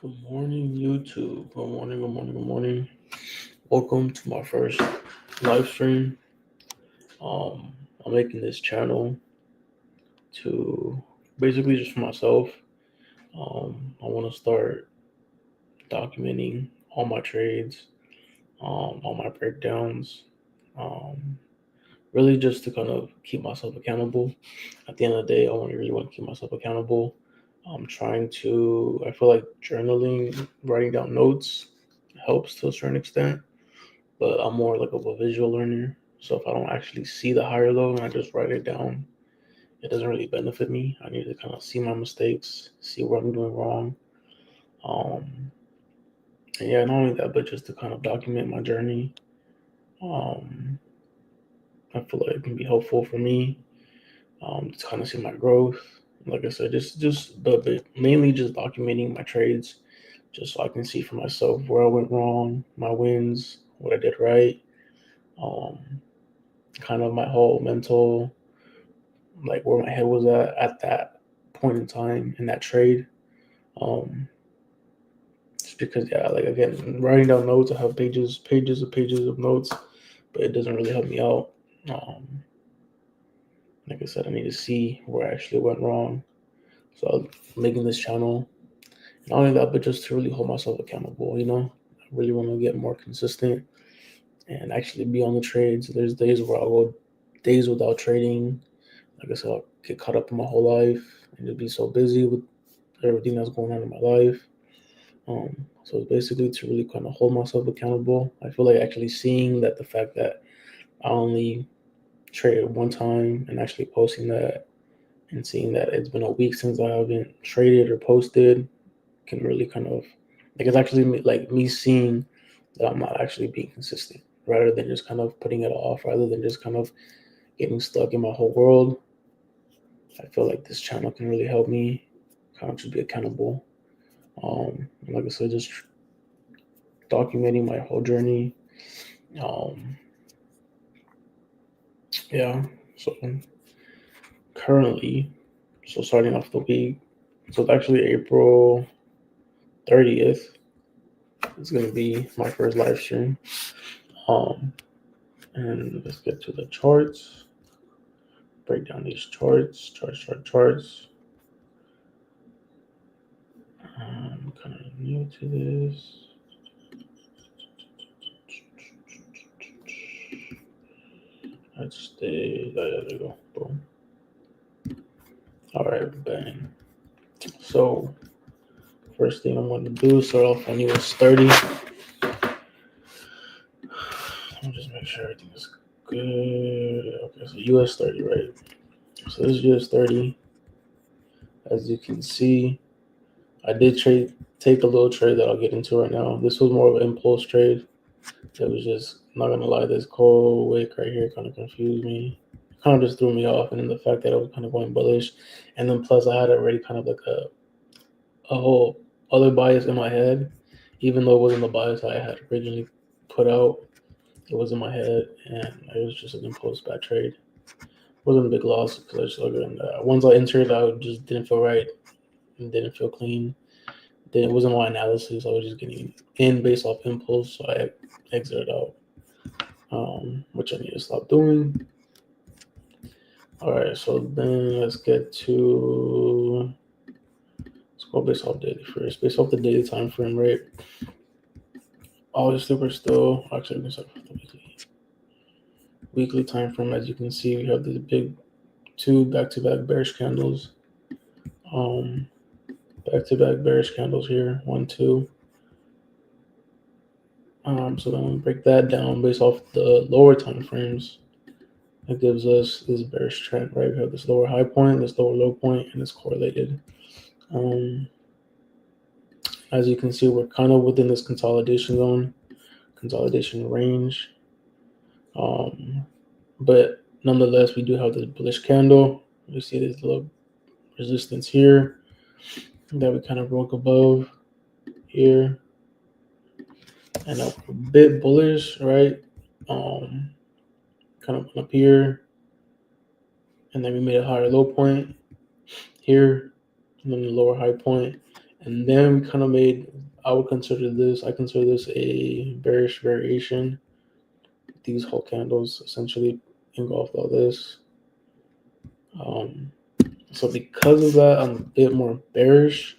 Good morning, YouTube. Good morning, good morning, good morning. Welcome to my first live stream. I'm making this channel to basically just for myself. I want to start documenting all my trades, all my breakdowns, um, really just to kind of keep myself accountable. At the end of the day, really want to keep myself accountable. I'm trying to, I feel like journaling, writing down notes helps to a certain extent, but I'm more like of a visual learner. So if I don't actually see the higher low and I just write it down, it doesn't really benefit me. I need to kind of see my mistakes, see what I'm doing wrong. Um, and yeah, not only that, but just to kind of document my journey. Um, I feel like it can be helpful for me to kind of see my growth. Like I said, but mainly just documenting my trades, just so I can see for myself where I went wrong, my wins, what I did right, um, kind of my whole mental, like where my head was at that point in time in that trade. Um, just because, yeah, like again, writing down notes, I have pages of notes, but it doesn't really help me out. Um, like I said, I need to see where I actually went wrong. So I'm making this channel, not only that, but just to really hold myself accountable. I really want to get more consistent and actually be on the trades. There's days where I'll go days without trading. Like I said, I'll get caught up in my whole life and just be so busy with everything that's going on in my life. So it's basically to really kind of hold myself accountable. I feel like actually seeing that the fact that I only traded one time and actually posting that and seeing that it's been a week since I haven't traded or posted can really kind of like it's actually like me seeing that I'm not actually being consistent rather than just kind of putting it off, rather than just kind of getting stuck in my whole world. I feel like this channel can really help me kind of just be accountable. And like I said, just documenting my whole journey. Um, yeah. So currently, so starting off the week, so it's actually April 30th. It's gonna be my first live stream. Um, and let's get to the charts. Break down these charts. I'm kind of new to this. Let's stay. There we go. Boom. All right, bang. So first thing I'm going to do is start off on US 30. Let me just make sure everything is good. Okay, so US 30, right? So this is US 30. As you can see, I did take a little trade that I'll get into right now. This was more of an impulse trade. It was just, not gonna lie, this cold wick right here kind of confused me. Kind of just threw me off, and then the fact that it was kind of going bullish, and then plus I had already kind of like a whole other bias in my head, even though it wasn't the bias I had originally put out. It was in my head, and it was just an impulse bad trade. It wasn't a big loss because I just again, once I entered, I just didn't feel right and didn't feel clean. Then it wasn't my analysis. I was just getting in based off impulse, so I exited out, which I need to stop doing. All right, so then let's get to let's go based off daily first. Based off the daily time frame, right? Obviously, we're still actually we can start with the weekly time frame. As you can see, we have these big two back-to-back bearish candles. Um, back-to-back bearish candles here, 1, 2. So then we break that down based off the lower time frames. It gives us this bearish trend, right? We have this lower high point, this lower low point, and it's correlated. As you can see, we're kind of within this consolidation zone, consolidation range. But nonetheless, we do have this bullish candle. We see this little resistance here that we kind of broke above here, and a bit bullish, right? Kind of up here, and then we made a higher low point here, and then the lower high point, And then we kind of made, I consider this a bearish variation. These whole candles essentially engulfed all this. So because of that, I'm a bit more bearish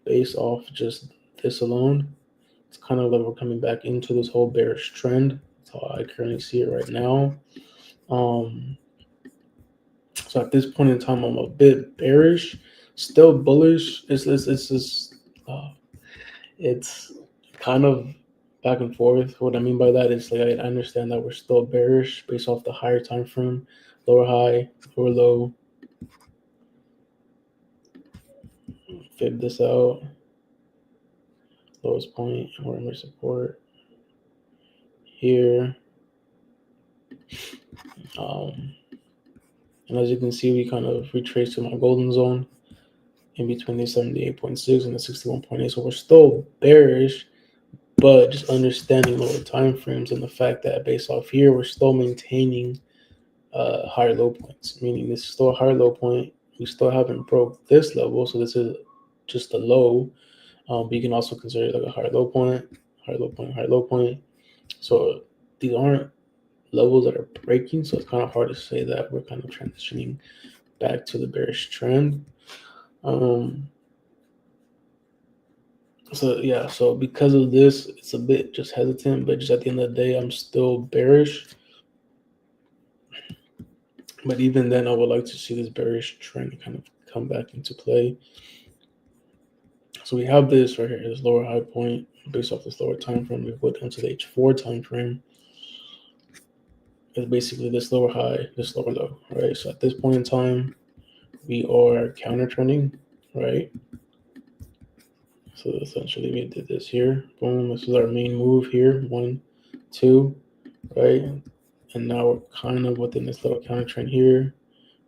based off just this alone. It's kind of like we're coming back into this whole bearish trend. That's how I currently see it right now. So at this point in time, I'm a bit bearish, still bullish. It's kind of back and forth. What I mean by that is like I understand that we're still bearish based off the higher time frame, lower high, lower low. Fib this out. Lowest point, where support here. And as you can see, we kind of retraced to my golden zone in between the 78.6 and the 61.8. So we're still bearish, but just understanding lower time frames and the fact that based off here, we're still maintaining higher low points, meaning this is still a higher low point. We still haven't broke this level, so this is just a low. But you can also consider it like a higher low point, higher low point, higher low point. So these aren't levels that are breaking, so it's kind of hard to say that we're kind of transitioning back to the bearish trend. So because of this, it's a bit just hesitant, but just at the end of the day, I'm still bearish. But even then, I would like to see this bearish trend kind of come back into play. So we have this right here, this lower high point based off this lower time frame. We put into the H4 time frame. It's basically this lower high, this lower low, right? So at this point in time, we are counter trending, right? So essentially we did this here. Boom, this is our main move here. 1, 2, right? And now we're kind of within this little counter trend here.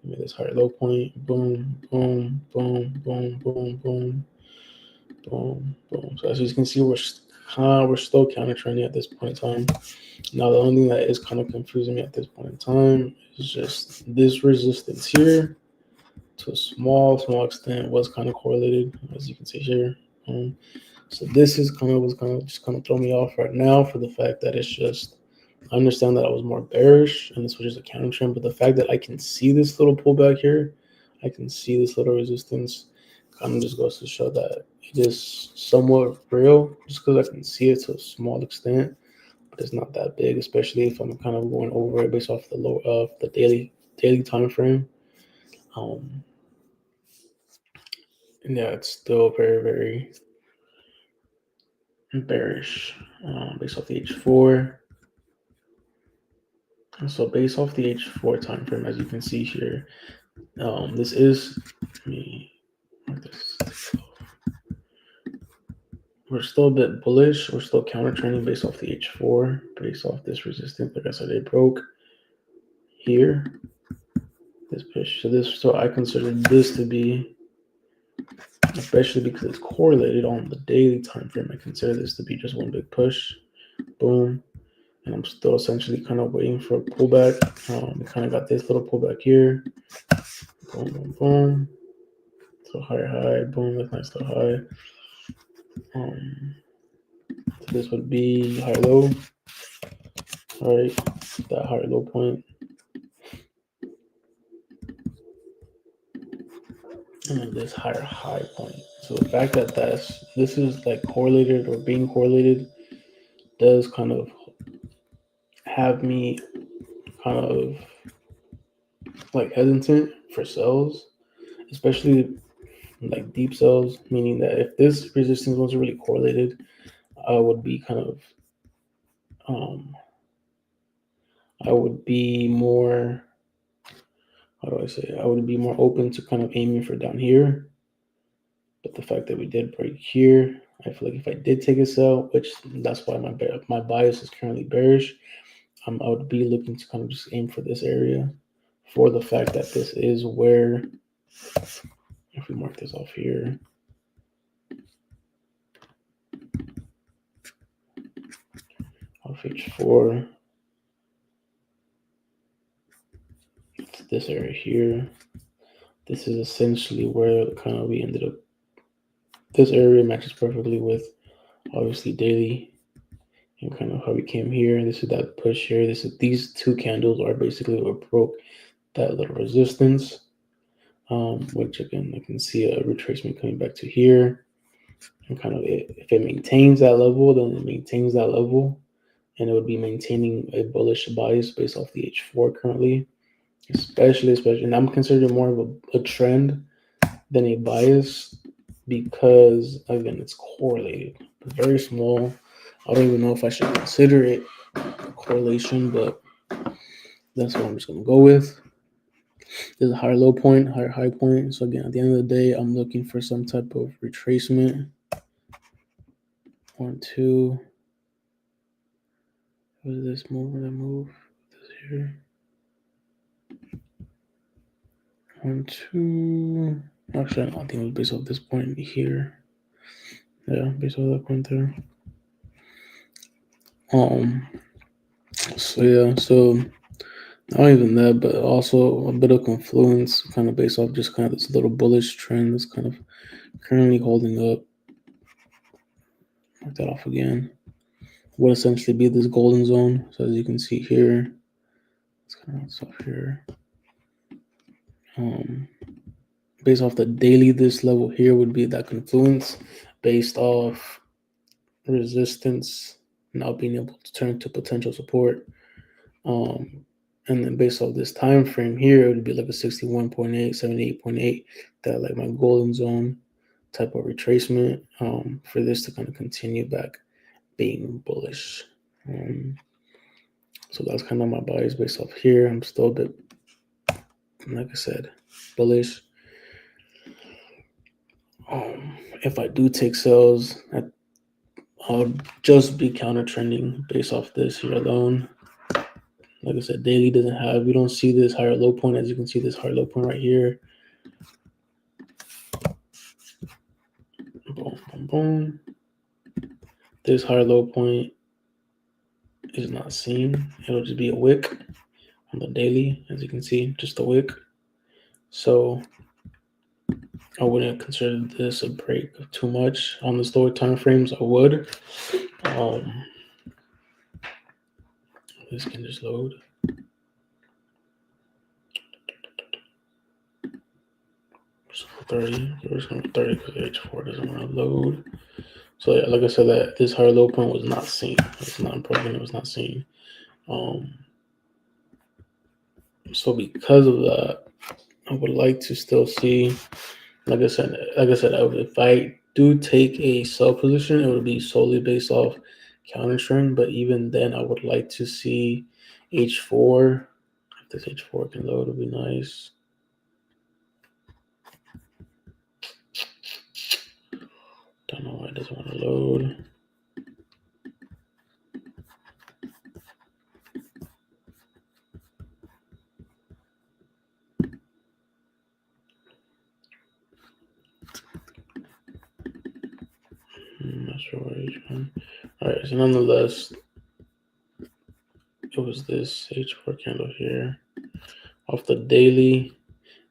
We made this higher low point. Boom, boom, boom, boom, boom, boom, boom, boom. So as you can see, we're still counter trending at this point in time. Now the only thing that is kind of confusing me at this point in time is just this resistance here. To a small extent was kind of correlated, as you can see here. So this is kind of throwing me off right now for the fact that it's just, I understand that I was more bearish and this was just a counter trend, but the fact that I can see this little pullback here, I can see this little resistance, kind of just goes to show that it is somewhat real, just because I can see it to a small extent, but it's not that big, especially if I'm kind of going over it based off the low of the daily time frame. And yeah, it's still very, very bearish based off the H4. So based off the H4 time frame, as you can see here, this is we're still a bit bullish. We're still counter trending based off the H4, based off this resistance. Like I said, it broke here. This push. So I consider this to be, especially because it's correlated on the daily time frame, I consider this to be just one big push. Boom. And I'm still essentially kind of waiting for a pullback. We kind of got this little pullback here. Boom, boom, boom. So high, boom, that's nice little high. So this would be high low, right? That higher low point. And then this higher high point. So the fact that this is like correlated or being correlated does kind of have me kind of like hesitant for sells, especially like deep sells, meaning that if this resistance wasn't really correlated, I would be kind of I would be more, how do I say, I would be more open to kind of aiming for down here. But the fact that we did break here, I feel like if I did take a sell, which that's why my bias is currently bearish, I would be looking to kind of just aim for this area for the fact that this is where, if we mark this off here, off H4, it's this area here. This is essentially where kind of we ended up this area matches perfectly with obviously daily and kind of how we came here. This is that push here. These two candles are basically what broke that little resistance. Which again, I can see a retracement coming back to here. And kind of if it maintains that level, then it maintains that level. And it would be maintaining a bullish bias based off the H4 currently. Especially, and I'm considering more of a trend than a bias because, again, it's correlated. It's very small. I don't even know if I should consider it a correlation, but that's what I'm just going to go with. There's a higher low point, higher high point. So again, at the end of the day, I'm looking for some type of retracement. 1, 2. What is this move? That move? This here. 1, 2. Actually, I think it was based off this point here. Yeah, based off that point there. So yeah, so not even that, but also a bit of confluence, kind of based off just kind of this little bullish trend that's kind of currently holding up. Mark that off again. Would essentially be this golden zone. So as you can see here, it's kind of stuff here. Based off the daily, this level here would be that confluence based off resistance now being able to turn to potential support. And then based off this time frame here, it would be like a 61.8, 78.8, that like my golden zone type of retracement for this to kind of continue back being bullish. So that's kind of my bias based off here. I'm still a bit, like I said, bullish. If I do take sales, I'll just be counter trending based off this here alone. Like I said, daily we don't see this higher low point. As you can see, this higher low point right here. Boom, boom, boom. This higher low point is not seen. It'll just be a wick on the daily, as you can see, just a wick. So I wouldn't consider this a break too much on the slower time frames. I would. This can just load. So 30. We're going to 30 because H4 doesn't want to load. So yeah, like I said, that this higher low point was not seen. It's not important. It was not seen. So because of that, I would like to still see, like I said, if I do take a sell position, it would be solely based off counter trend. But even then, I would like to see H4. If this H4 can load, it would be nice. Don't know why it doesn't want to load. I'm not sure where H1. All right, so nonetheless, it was this H4 candle here. Off the daily,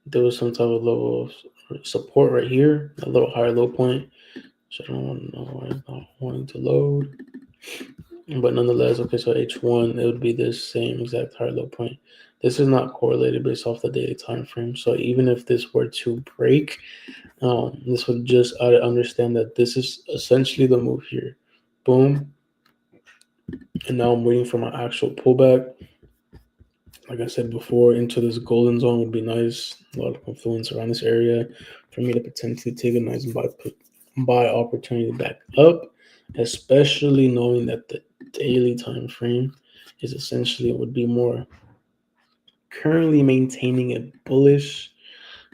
there was some type of level of support right here, a little higher low point. So I don't want to know why it's not wanting to load. But nonetheless, okay, so H1, it would be this same exact higher low point. This is not correlated based off the daily time frame. So even if this were to break, this would just understand that this is essentially the move here. Boom. And now I'm waiting for my actual pullback. Like I said before, into this golden zone would be nice. A lot of confluence around this area for me to potentially take a nice buy opportunity back up, especially knowing that the daily time frame is essentially would be more currently maintaining a bullish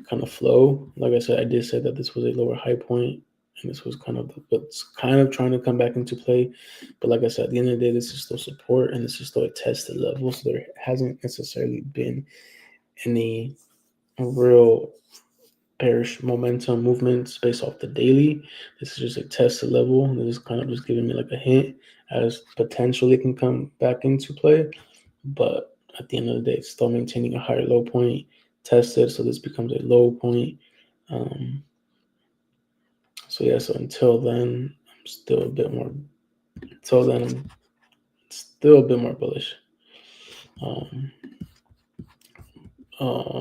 kind of flow. Like I said, I did say that this was a lower high point, and this was kind of what's kind of trying to come back into play. But like I said, at the end of the day, this is still support, and this is still a tested level. So there hasn't necessarily been any real bearish momentum movements based off the daily. This is just a tested level, and this is kind of just giving me like a hint as potentially it can come back into play. But at the end of the day, it's still maintaining a higher low point tested, so this becomes a low point. So yeah, so until then, I'm still a bit more. Until then, I'm still a bit more bullish. Um,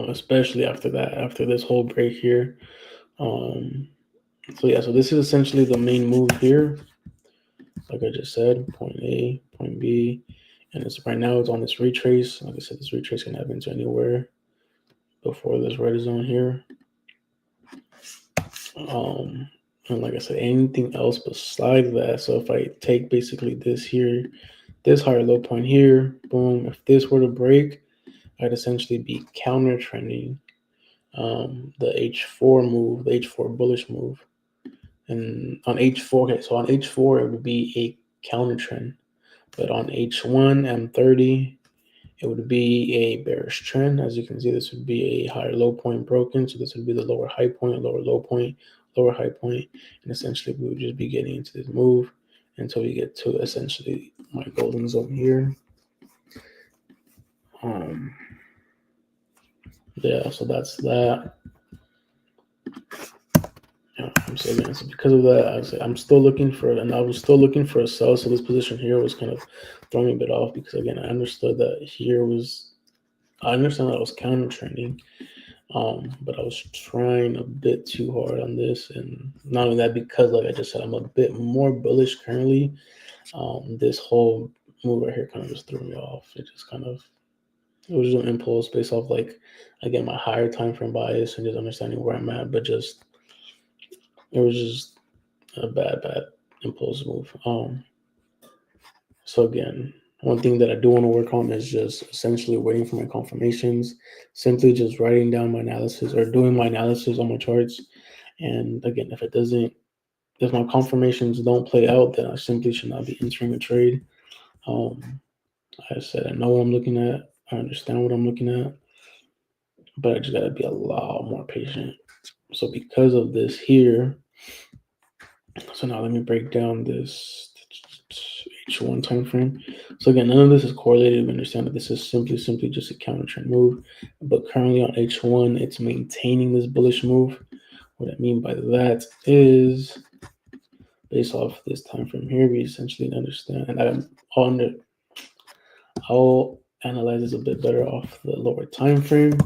Especially after that, after this whole break here. Um, so yeah, so this is essentially the main move here. Like I just said, point A, point B, and it's right now it's on this retrace. Like I said, this retrace can happen to anywhere before this red zone here. And like I said, anything else besides that. So if I take basically this here, this higher low point here, boom. If this were to break, I'd essentially be counter trending the H4 move, the H4 bullish move. And on H4, okay, so on H4, it would be a counter trend. But on H1, M30, it would be a bearish trend. As you can see, this would be a higher low point broken. So this would be the lower high point, lower low point, lower high point. And essentially, we would just be getting into this move until we get to essentially my golden zone here. Yeah, so that's that. Yeah, so again, so because of that, I'm still looking for, and I was still looking for a sell. So this position here was kind of throwing me a bit off because again, I understood that here was, I understand that I was counter trending, but I was trying a bit too hard on this, and not only that, because like I just said, I'm a bit more bullish currently. This whole move right here kind of just threw me off. It just kind of, it was just an impulse based off like, again, my higher time frame bias and just understanding where I'm at, but just it was just a bad impulse move. So again, one thing that I do want to work on is just essentially waiting for my confirmations, simply just writing down my analysis or doing my analysis on my charts. And again, if it doesn't, if my confirmations don't play out, then I simply should not be entering a trade. Like I said, I know what I'm looking at. I understand what I'm looking at, but I just gotta be a lot more patient. So because of this here, so now let me break down this H1 time frame. So again, none of this is correlated. We understand that this is simply just a counter trend move. But currently on H1, it's maintaining this bullish move. What I mean by that is, based off this time frame here, we essentially understand, and I'll analyze this a bit better off the lower time frame.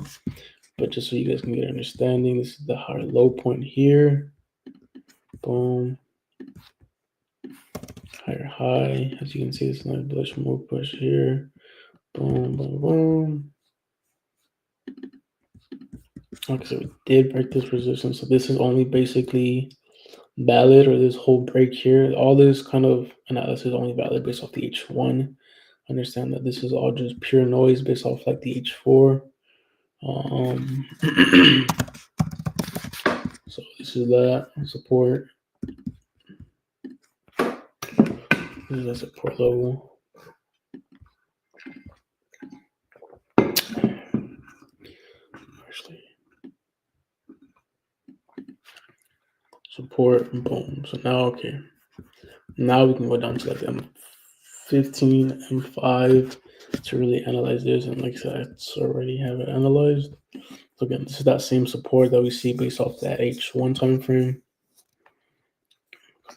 But just so you guys can get an understanding, this is the higher low point here. Boom. Higher high. As you can see, this is nice bullish move push here. Boom, boom, boom. Okay, so we did break this resistance. So this is only basically valid, or this whole break here. All this kind of analysis is only valid based off the H1. Understand that this is all just pure noise based off like the H4. So this is that support. This is a support level. Actually, support, boom. So now, okay. Now we can go down to like M15, M5 to really analyze this. And like I said, I already have it analyzed. So again, this is that same support that we see based off that H1 time frame.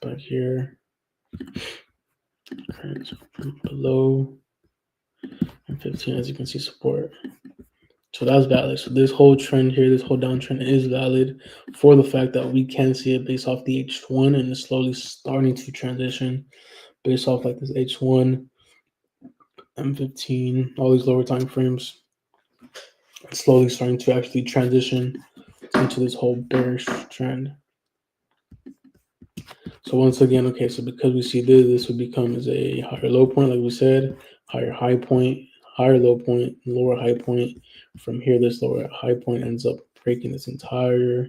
Back here. Okay, so below M15, as you can see, support. So that's valid. So this whole trend here, this whole downtrend is valid for the fact that we can see it based off the H1 and it's slowly starting to transition based off like this H1, M15, all these lower time frames. It's slowly starting to actually transition into this whole bearish trend. So once again, okay, so because we see this would become as a higher low point, like we said, higher high point, higher low point, lower high point. From here, this lower high point ends up breaking this entire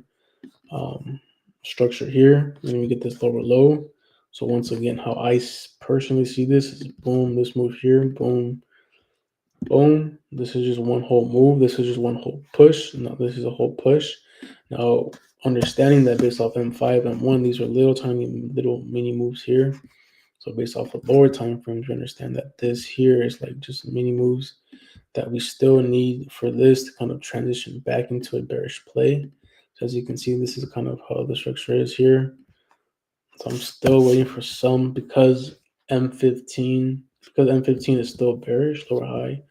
structure here. And then we get this lower low. So once again, how I personally see this is boom, this move here, boom, boom. This is just one whole move. This is just one whole push. Now this is a whole push. Now understanding that based off M5, M1, these are little tiny little mini moves here. So based off of lower time frames, we understand that this here is like just mini moves that we still need for this to kind of transition back into a bearish play. So as you can see, this is kind of how the structure is here. So I'm still waiting for some because M15 is still bearish, lower high,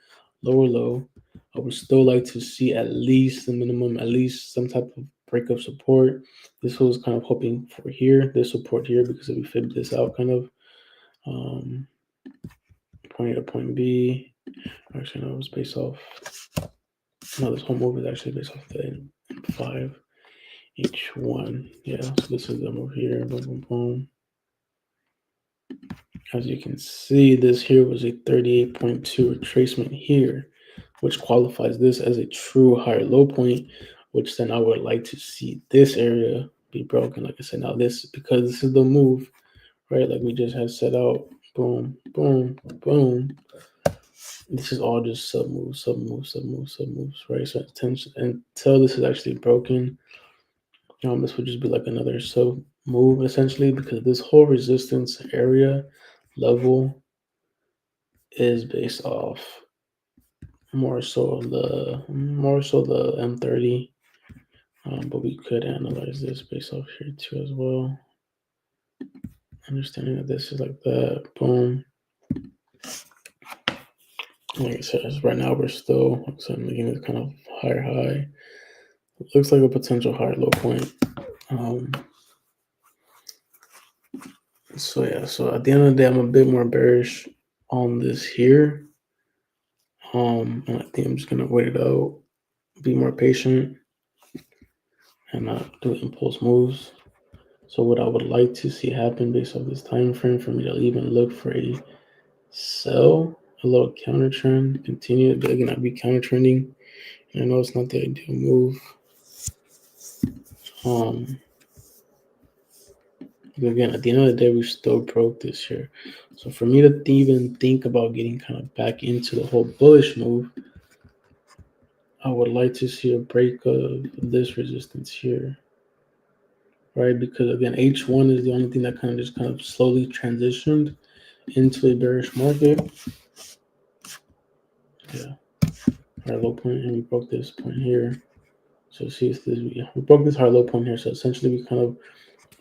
lower low. I would still like to see at least the minimum, at least some type of breakup support. This was kind of hoping for here, this support here, because if we fib this out kind of point A to point B. Actually, no, it was based off. No, this whole move is actually based off the M5 H1. Yeah, so this is the move here. Boom, boom, boom. As you can see, this here was a 38.2 retracement here, which qualifies this as a true higher low point, which then I would like to see this area be broken. Like I said, now this, because this is the move, right? Like we just had set out, boom, boom, boom. This is all just sub moves, sub moves, sub moves, sub moves, right? So until this is actually broken, this would just be like another sub move essentially, because this whole resistance area level is based off more so the M30, but we could analyze this based off here too as well. Understanding that this is like that, boom. Like I said, right now we're still, so I'm making this kind of higher high. It looks like a potential higher low point. So yeah, so at the end of the day, I'm a bit more bearish on this here. And I think I'm just gonna wait it out, be more patient, and not do impulse moves. So what I would like to see happen based off this time frame for me to even look for a sell, a little counter trend, continue. Again, I'd be counter trending. And I know it's not the ideal move. Again, at the end of the day, we still broke this here. So for me to even think about getting kind of back into the whole bullish move, I would like to see a break of this resistance here, right? Because again, H1 is the only thing that kind of slowly transitioned into a bearish market. Yeah, our low point, and we broke this point here. So see if this, we broke this high low point here. So essentially, we kind of,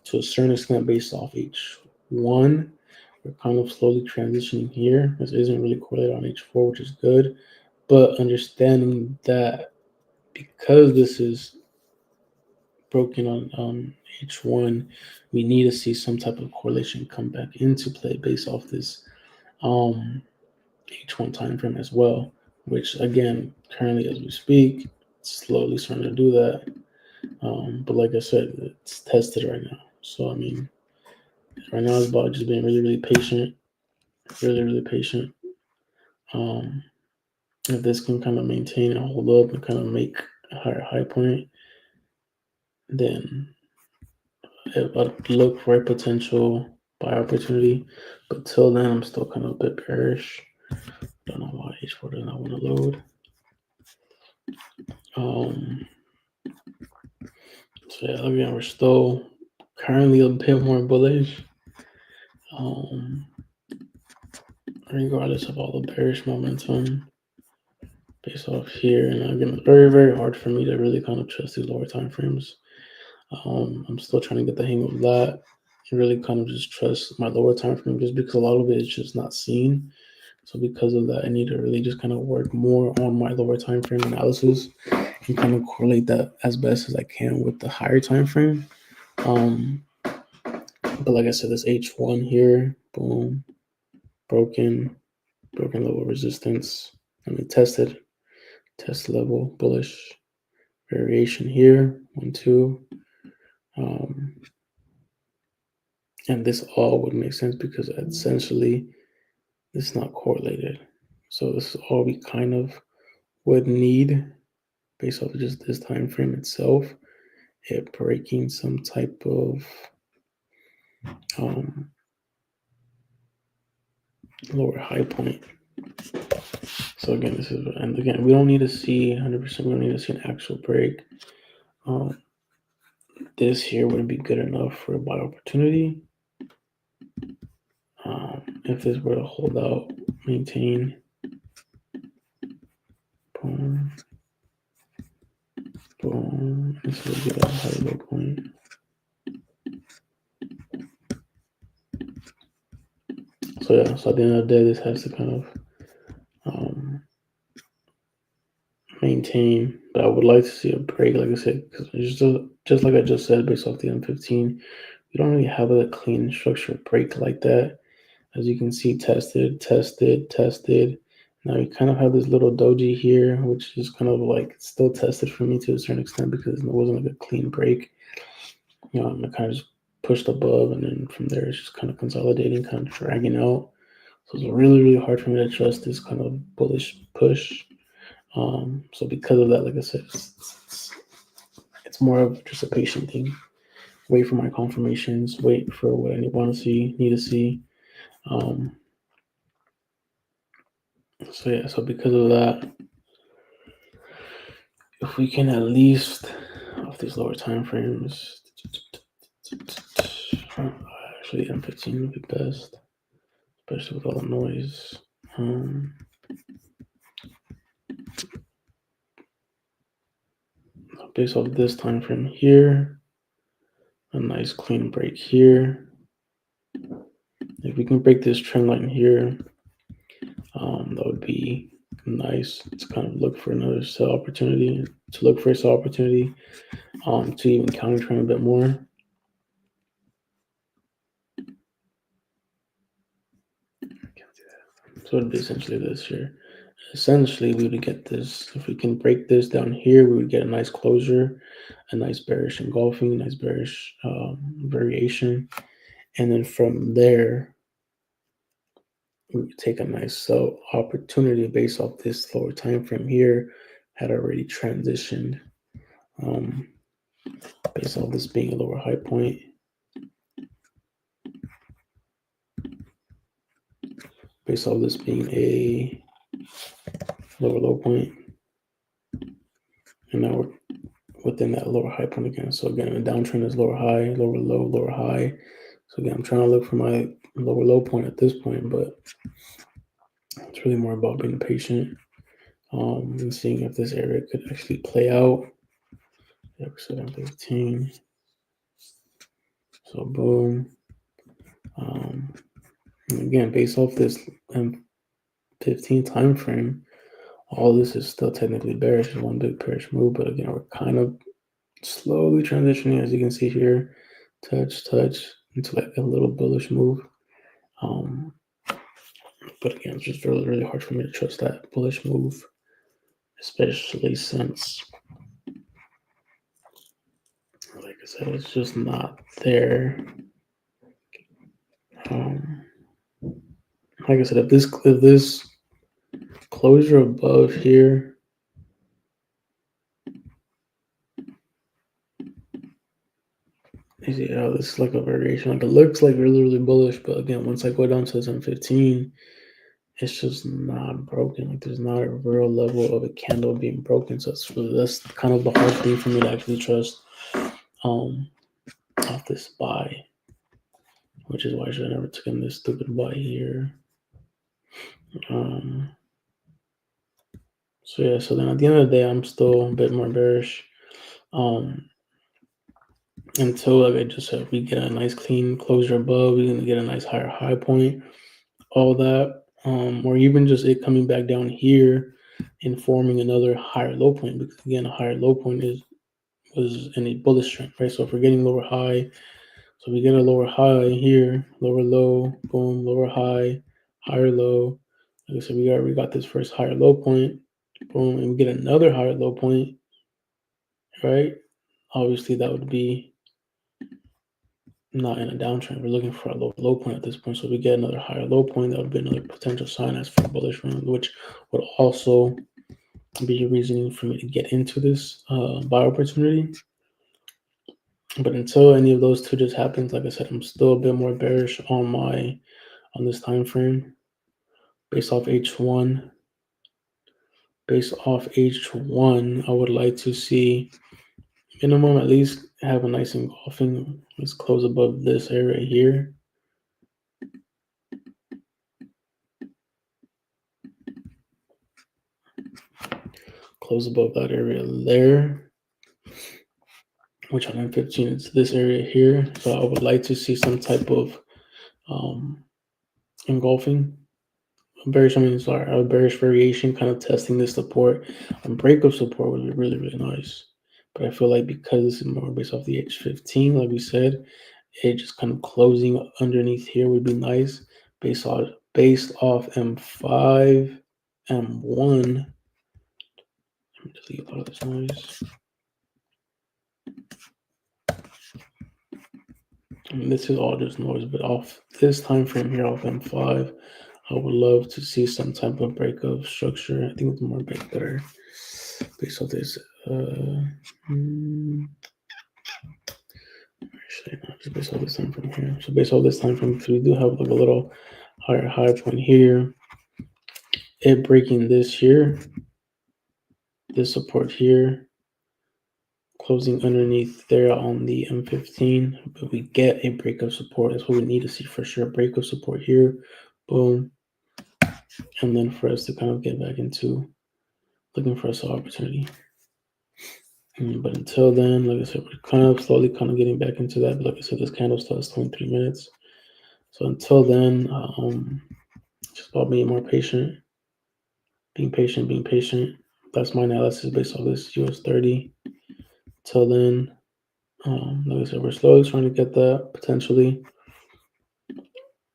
to a certain extent, based off H1, we're kind of slowly transitioning here. This isn't really correlated on H4, which is good, but understanding that because this is broken on H1, we need to see some type of correlation come back into play based off this H1 time frame as well, which again, currently as we speak, slowly starting to do that. But like I said, it's tested right now. So I mean, right now it's about just being really, really patient, really, really patient. If this can kind of maintain and hold up and kind of make a higher high point, then I'd look for a potential buy opportunity. But till then, I'm still kind of a bit bearish. Don't know why H4 does not want to load. So yeah, again, we're still currently a bit more bullish. Regardless of all the bearish momentum based off here. And again, it's very, very hard for me to really kind of trust these lower time frames. I'm still trying to get the hang of that and really kind of just trust my lower time frame, just because a lot of it is just not seen. So because of that, I need to really just kind of work more on my lower time frame analysis and kind of correlate that as best as I can with the higher time frame. But like I said, this H1 here, boom, broken level resistance. I mean, tested, test level, bullish variation here, 1, 2. And this all would make sense because essentially it's not correlated. So this is all we kind of would need based off of just this time frame itself, it breaking some type of lower high point. So again, this is, and again, we don't need to see 100%, we don't need to see an actual break. This here wouldn't be good enough for a buy opportunity. If this were to hold out, maintain, boom, boom, this would be a high low point. So yeah, so at the end of the day, this has to kind of maintain. But I would like to see a break, like I said, because just like I just said, based off the M15, we don't really have a clean structured break like that. As you can see, tested, tested, tested. Now you kind of have this little doji here, which is kind of like still tested for me to a certain extent because it wasn't like a clean break. I kind of just pushed above, and then from there it's just kind of consolidating, kind of dragging out. So it's really, really hard for me to trust this kind of bullish push. So because of that, like I said, it's more of just a patient thing. Wait for my confirmations. Wait for what I want to see, need to see. So yeah, so because of that, if we can at least off these lower time frames, actually M15 would be best, especially with all the noise. Based off this time frame here, a nice clean break here. If we can break this trend line here, that would be nice to kind of look for another sell opportunity, to look for a sell opportunity, to even counter trend a bit more. So it would be essentially this here. Essentially, we would get this. If we can break this down here, we would get a nice closure, a nice bearish engulfing, nice bearish variation. And then from there, we would take a nice sell opportunity based off this lower time frame here, had already transitioned. Based off this being a lower high point. Based off this being a lower low point. And now we're within that lower high point again. So again, the downtrend is lower high, lower low, lower high. So again, I'm trying to look for my lower low point at this point, but it's really more about being patient and seeing if this area could actually play out. Yep, so I'm 15. So boom. Again, based off this 15 time frame, all this is still technically bearish. It's one big bearish move, but again, we're kind of slowly transitioning, as you can see here, touch into like a little bullish move. But again, it's just really, really hard for me to trust that bullish move, especially since, like I said, it's just not there. Like I said, if this closure above here, you see how this is like a variation. Like it looks like really, really bullish, but again, once I go down to this M15, it's just not broken. Like there's not a real level of a candle being broken. So that's kind of the hard thing for me to actually trust off this buy, which is why I should have never taken this stupid buy here. So yeah, so then at the end of the day, I'm still a bit more bearish. Until, like I just said, we get a nice clean closure above, we're gonna get a nice higher high point, all that, or even just it coming back down here and forming another higher low point, because again, a higher low point was in a bullish trend, right? So if we're getting lower high, so we get a lower high here, lower low, boom, lower high, higher low. Like I said, we got this first higher low point, boom, and we get another higher low point, right? Obviously, that would be not in a downtrend. We're looking for a low point at this point. So we get another higher low point, that would be another potential sign as for a bullish run, which would also be a reasoning for me to get into this buy opportunity. But until any of those two just happens, like I said, I'm still a bit more bearish on this time frame based off H1. Based off H1, I would like to see minimum at least have a nice engulfing. Let's close above this area here. Close above that area there, which on M15 is this area here. So I would like to see some type of engulfing. Bearish, a bearish variation, kind of testing this support. Breakup support would be really, really nice. But I feel like because this is more based off the H15, like we said, it just kind of closing underneath here would be nice. Based off M5, M1. Let me delete a lot of this noise. I mean, this is all just noise, but off this time frame here, off M5, I would love to see some type of breakup structure. I think it's more better based off this. Actually, not just based off this time from here. So based off this time frame, because we do have like a little higher high point here. It breaking this here, this support here, closing underneath there on the M15, but we get a break of support. That's what we need to see for sure. Break of support here, boom, and then for us to kind of get back into looking for us an opportunity. But until then, like I said, we're kind of slowly kind of getting back into that. But like I said, this candle still has 23 minutes. So until then, just about being more patient, being patient. That's my analysis based on this US 30. Till then, like I said, we're slowly trying to get that potentially.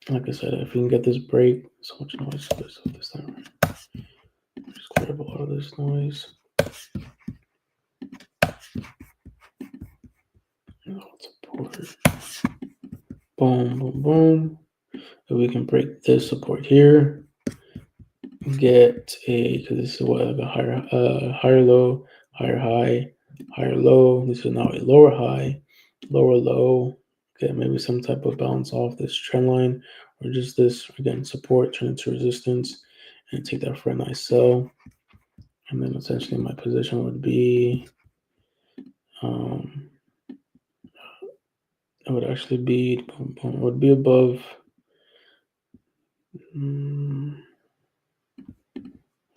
Like I said, if we can get this break, so much noise this time. Just clear up a lot of this noise. Support. Boom, boom, boom. If we can break this support here, get a, because this is what, like a higher low, higher high, higher low. This is now a lower high, lower low. Get maybe some type of bounce off this trend line, or just this again support turn into resistance, and take that for a nice sell. And then essentially my position would be, it would actually be would be above.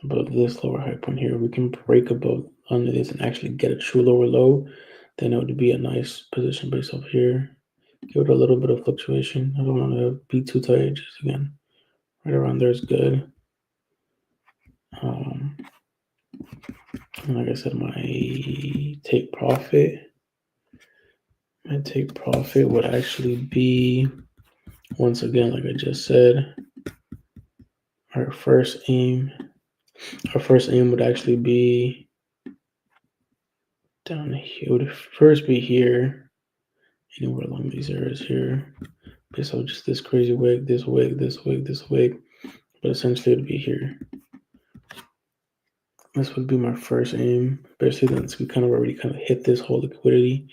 Above this lower high point here, we can break above under this and actually get a true lower low, then it would be a nice position based off here. Give it a little bit of fluctuation. I don't want to be too tight. Just again, right around there is good. And like I said, my take profit would actually be, once again, like I just said, our first aim would actually be down here. It would first be here, anywhere along these areas here. Based on just this crazy wick, this wick, this wick, this wick. But essentially it would be here. This would be my first aim, especially since we kind of already kind of hit this whole liquidity.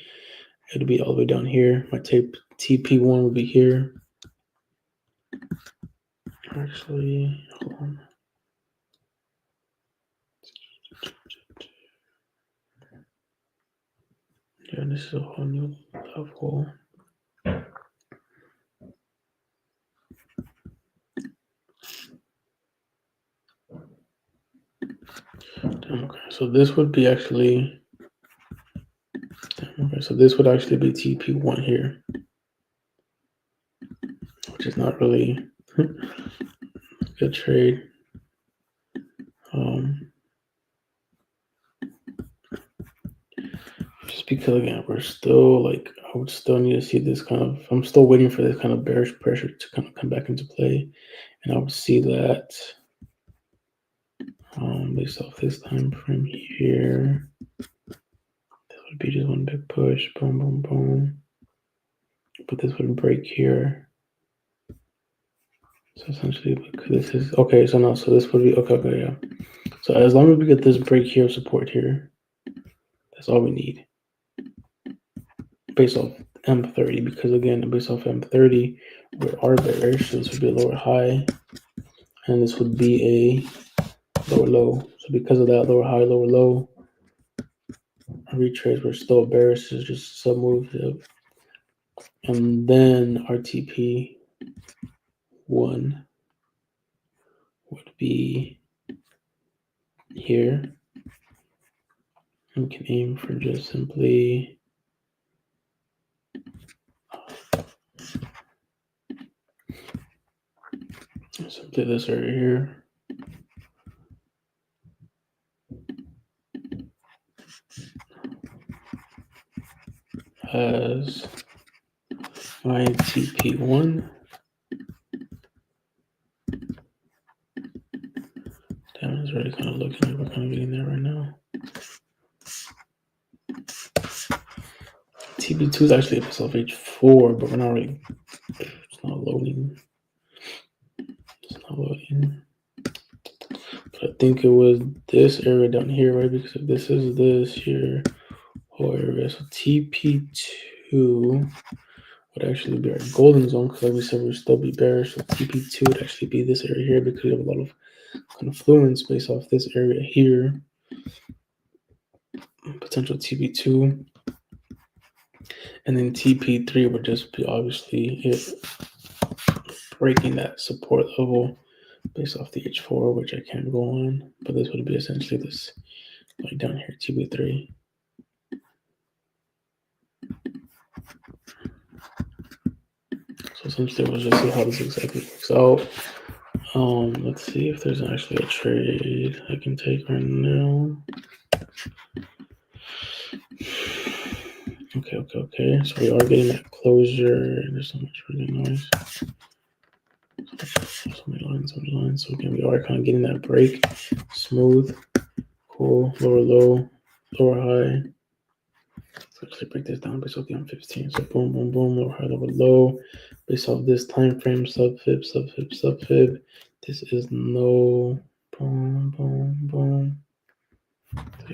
It would be all the way down here. My TP1 would be here. Actually, hold on. Yeah, this is a whole new level. Okay, so this would be actually, okay, so this would actually be TP1 here, which is not really a good trade. Just because again, we're still like, I would still need to see this kind of, I'm still waiting for this kind of bearish pressure to kind of come back into play. And I would see that based off this time frame here. This would be just one big push, boom, boom, boom. But this would break here. So essentially, this is okay. So now, so this would be okay, yeah. So as long as we get this break here, support here, that's all we need. Based off M30, because again, based off M30, we are bearish. So this would be a lower high, and this would be a lower low. So because of that lower high, lower low, retrace, we're still bearish. It's just sub move, and then our TP1 would be here. We can aim for just simply simply this area here. Has my TP1. Damn, it's really kind of looking like we're kind of getting there right now. TP2 is actually a of H4, but we're not really. It's not loading. It's not loading. But I think it was this area down here, right? Because if this is this here whole area, so TP2 would actually be our golden zone, because like we said, we'd still be bearish. So TP2 would actually be this area here, because we have a lot of confluence based off this area here. Potential TP2. And then TP3 would just be obviously it breaking that support level based off the H4, which I can't go on. But this would be essentially this, like down here, TP3. So essentially, we'll just see how this exactly works out. Let's see if there's actually a trade I can take right now. Okay. So we are getting that closure. There's so much really noise. So many lines. So again, we are kind of getting that break. Smooth, cool, lower low, lower high. So actually break this down based off the M15. So boom, lower high, lower low. Based off this time frame, sub fib. This is no boom.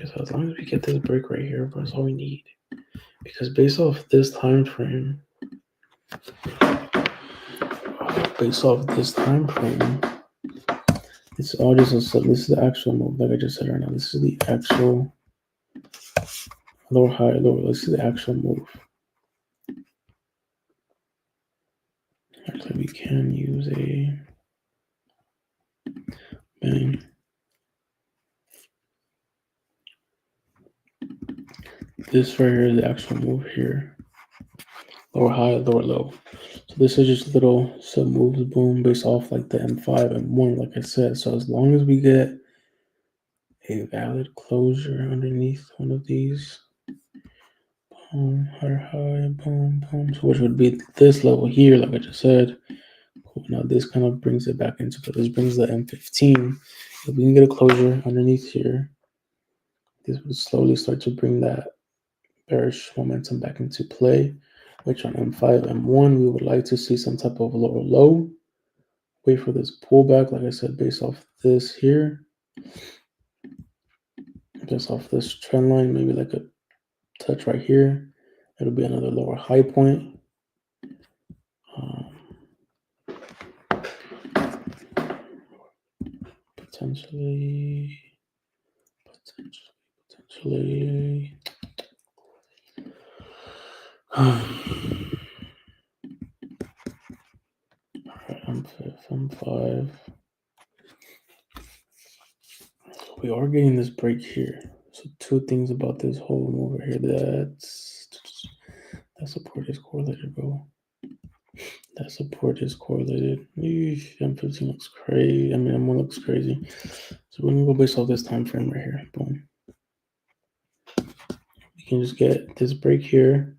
So as long as we get this break right here, that's all we need. Because based off this time frame, it's all just this is the actual move, like I just said right now. This is the actual lower high, lower. This is the actual move. Actually, we can use a bang. This right here is the actual move here. Lower high, lower low. So this is just little sub moves, boom, based off like the M5 and M1, like I said. So as long as we get a valid closure underneath one of these, boom, high, boom. So which would be this level here, like I just said. Cool. Now this kind of brings it back into, but this brings the M15. If we can get a closure underneath here, this would slowly start to bring that bearish momentum back into play, which on M5, M1, we would like to see some type of lower low. Wait for this pullback, like I said, based off this here. Based off this trend line, maybe like a touch right here. It'll be another lower high point. Potentially. M5. We are getting this break here. So two things about this whole move right here. That support is correlated, bro. That support is correlated. M15 looks crazy. I mean, M1 looks crazy. So we're gonna go based off this time frame right here. Boom. We can just get this break here.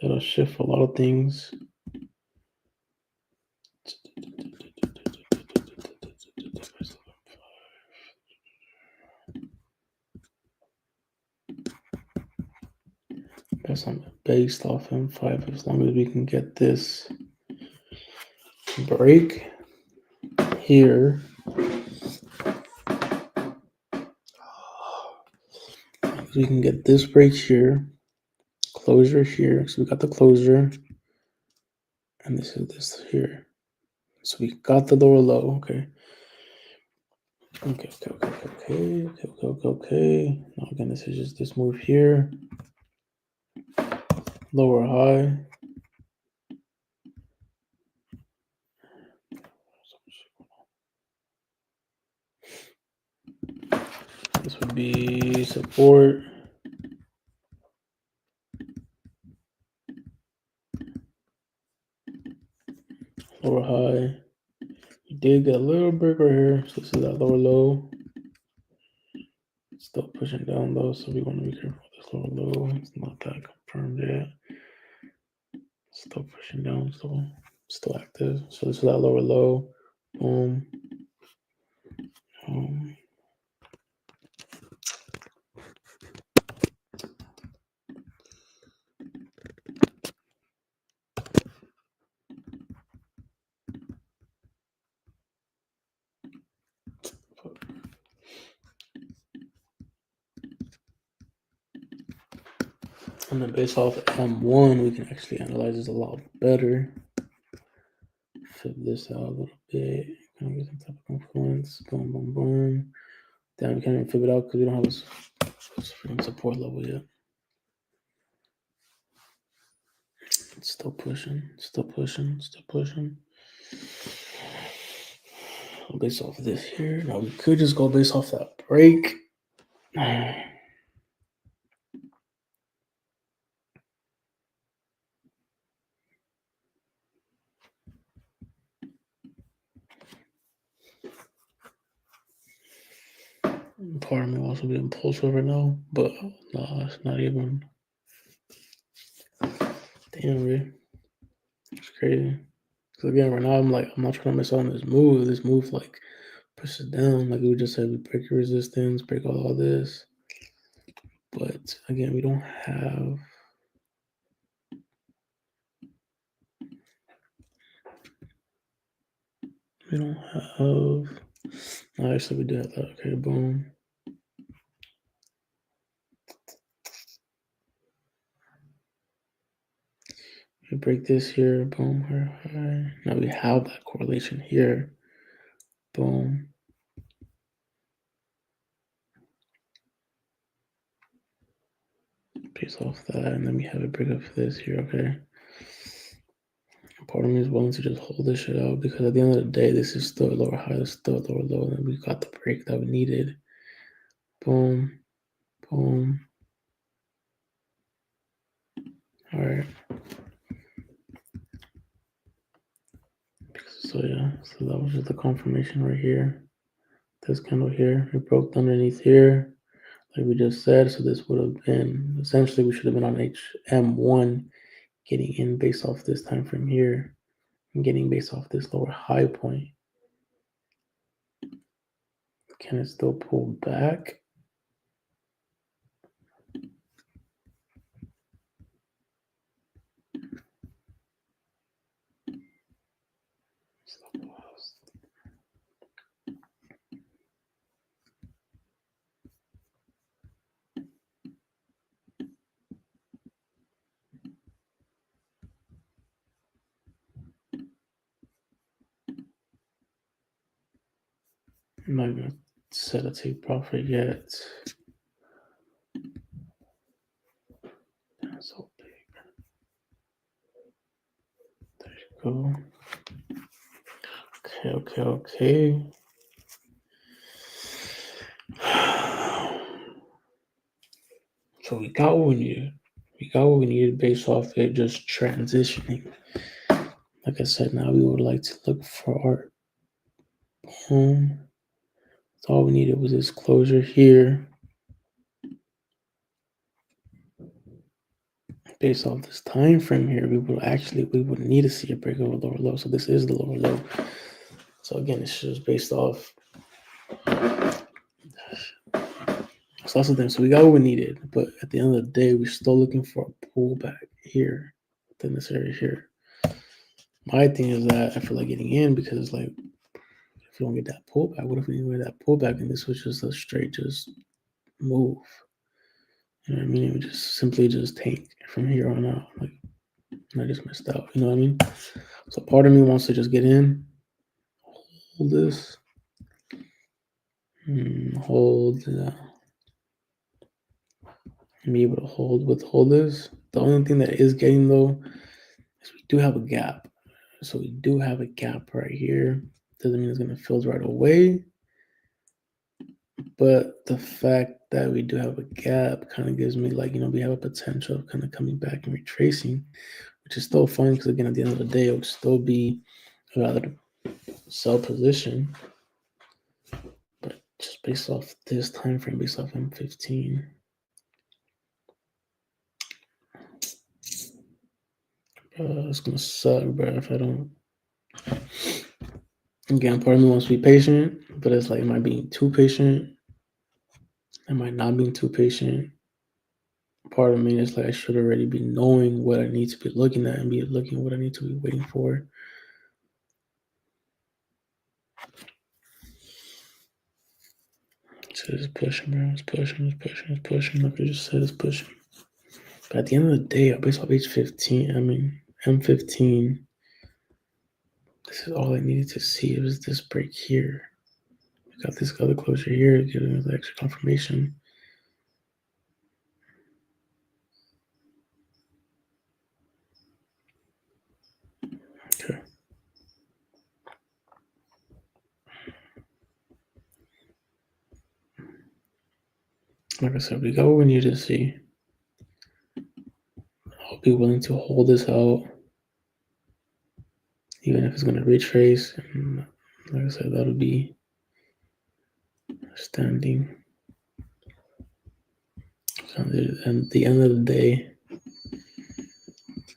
That'll shift a lot of things. Based off M5, as long as we can get this break here. We can get this break here, closure here. So we got the closure, and this is this here. So we got the lower low. Okay. Now again, this is just this move here, lower high. This would be support. Lower high. did get a little break right here. So this is that lower low. It's still pushing down though, so we want to be careful with this lower low. It's not that confirmed yet. Still pushing down, still active. So this is that lower low. Boom. And then based off M1, we can actually analyze this a lot better. Flip this out a little bit. Kind of get some type of influence. Boom, boom, boom. Then we can't even flip it out because we don't have a support level yet. It's still pushing, still pushing, still pushing. Based off of this here. Now we could just go based off that break. Part of me wants to be impulsive right now, but no, it's not even. Damn, really. It's crazy. Because again, right now I'm not trying to miss out on this move. This move like pushes down. Like we just said, we break your resistance, break all this. But again, we don't have. We don't have. No, actually, we do have that. Okay, boom. We break this here, boom, high. Now we have that correlation here, boom. Based off that, and then we have a break of this here, okay. Part of me is willing to just hold this shit out because at the end of the day, this is still a lower high, this is still a lower low, and we got the break that we needed. Boom, boom. All right. So yeah, so that was just the confirmation right here. This candle here, it broke underneath here, like we just said. So this would have been essentially we should have been on HM1, getting in based off this time frame here, and getting based off this lower high point. Can it still pull back? I'm not gonna set a take profit yet. That's so big. There you go. Okay. So we got what we needed. We got what we needed based off it just transitioning. Like I said, now we would like to look for our home. So all we needed was this closure here. Based off this time frame here, we would need to see a break of a lower low. So this is the lower low. So again, it's just based off. So that's the thing. So we got what we needed, but at the end of the day, we're still looking for a pullback here within this area here. My thing is that I feel like getting in because it's like if you don't get that pullback, what if we didn't get that pullback and this was just a straight just move? You know what I mean? It would just simply just tank from here on out. Like I just missed out. You know what I mean? So part of me wants to just get in, hold this, hold be able to hold this. The only thing that is getting though is we do have a gap. So we do have a gap right here. Doesn't mean it's gonna fill right away. But the fact that we do have a gap kind of gives me like, we have a potential of kind of coming back and retracing, which is still fun because again, at the end of the day, it would still be rather sell position, but just based off this time frame, based off M15. It's gonna suck, bro, if I don't. Again, part of me wants to be patient, but it's like, am I being too patient? Am I not being too patient? Part of me is like, I should already be knowing what I need to be looking at and be looking what I need to be waiting for. So it's pushing, bro. It's pushing, it's pushing, it's pushing. Like I just said, it's pushing. But at the end of the day, based off M15, this is all I needed to see. It was this break here. We got this other closure here, giving us the extra confirmation. Okay. Like I said, we got what we need to see. I'll be willing to hold this out, even if it's going to retrace. And like I said, that'll be standing. So at the end of the day,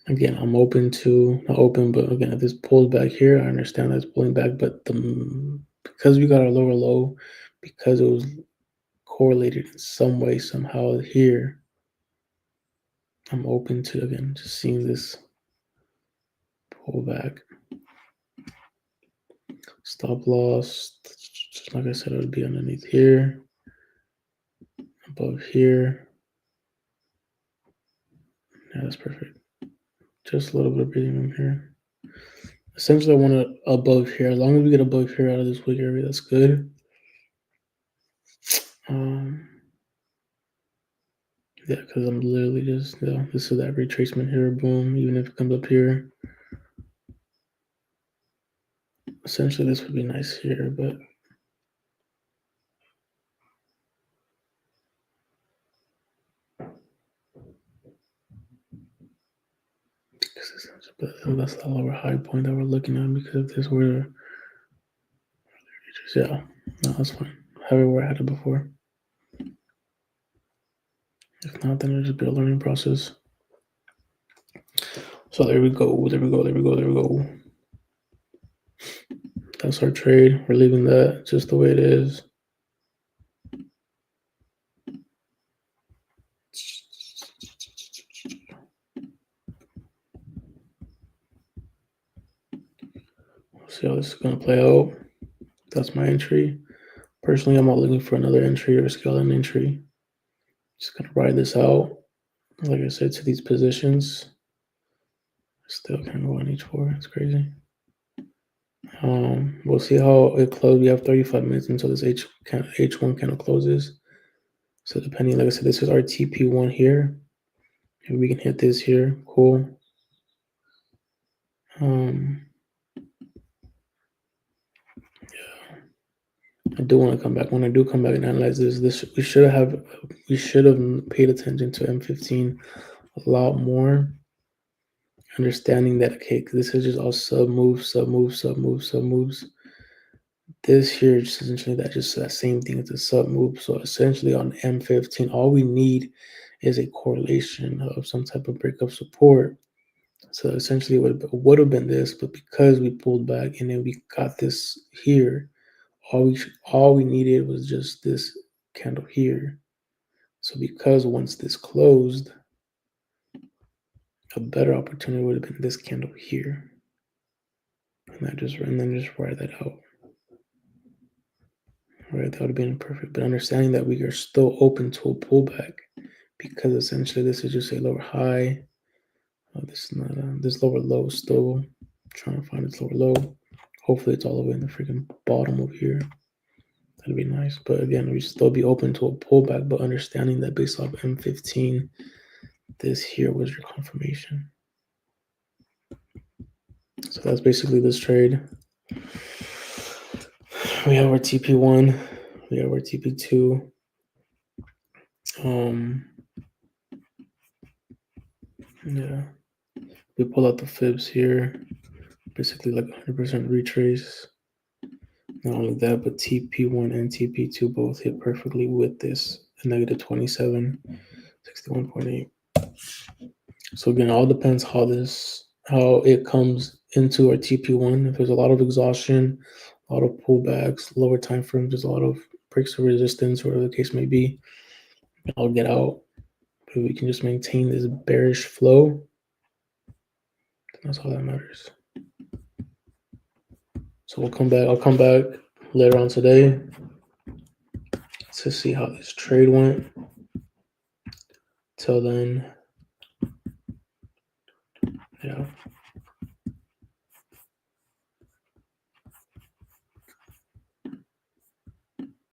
again, I'm open to, not open, but again, if this pulls back here, I understand that's pulling back, but because we got our lower low, because it was correlated in some way, somehow here, I'm open to, again, just seeing this pull back. Stop loss, like I said, it would be underneath here, above here. Yeah, that's perfect. Just a little bit of breathing room here. Essentially, I want it above here. As long as we get above here out of this weak area, that's good. Yeah, because I'm literally just, this is that retracement here, boom, even if it comes up here. Essentially, this would be nice here, but that's the lower high point that we're looking at, because if this were, yeah, no, that's fine. Have it where I had it before. If not, then it'll just be a learning process. So there we go, there we go, there we go, there we go. That's our trade. We're leaving that just the way it is. See how this is going to play out. That's my entry. Personally, I'm not looking for another entry or a skeleton entry. Just going to ride this out. Like I said, to these positions. Still can't go on H4. It's crazy. We'll see how it closes. We have 35 minutes until this H1 candle closes. So depending, like I said, this is our TP1 here. If we can hit this here, cool. I do want to come back. When I do come back and analyze this we should have paid attention to M15 a lot more. Understanding that, okay, this is just all sub moves. This here is essentially that same thing as a sub move. So essentially on M15, all we need is a correlation of some type of breakup support. So essentially it would have been this, but because we pulled back and then we got this here, all we needed was just this candle here. So because once this closed, a better opportunity would have been this candle here. And then just write that out. Right, that would have been perfect. But understanding that we are still open to a pullback, because essentially this is just a lower high. This is not this lower low is still trying to find its lower low. Hopefully it's all the way in the freaking bottom of here. That'd be nice. But again, we still be open to a pullback, but understanding that based off M15, this here was your confirmation. So that's basically this trade. We have our TP1, we have our TP2. Yeah, we pull out the fibs here, basically like 100% retrace. Not only that, but TP1 and TP2 both hit perfectly with this negative 27, 61.8. So again, all depends how it comes into our TP1. If there's a lot of exhaustion, a lot of pullbacks, lower time frames, there's a lot of breaks of resistance, whatever the case may be, I'll get out. But if we can just maintain this bearish flow, that's all that matters. So we'll come back. I'll come back later on today to see how this trade went. Till then, yeah.